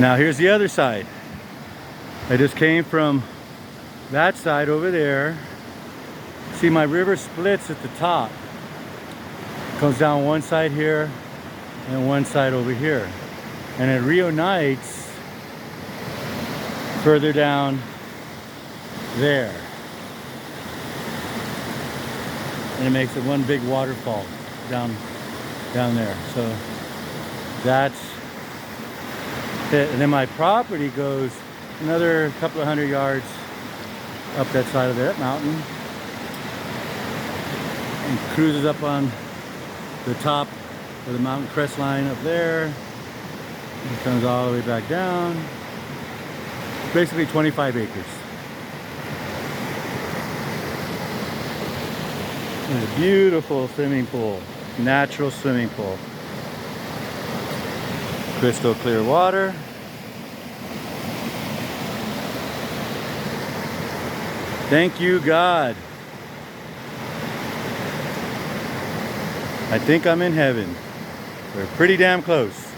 Now here's the other side. I just came from that side over there. See, my river splits at the top. Comes down one side here and one side over here. And it reunites further down there. And it makes it one big waterfall down there. So that's it. And then my property goes another couple of 100 yards up that side of that mountain and cruises up on the top of the mountain crest line up there. It comes all the way back down. Basically 25 acres. And a beautiful swimming pool, natural swimming pool. Crystal clear water. Thank you, God. I think I'm in heaven. We're pretty damn close.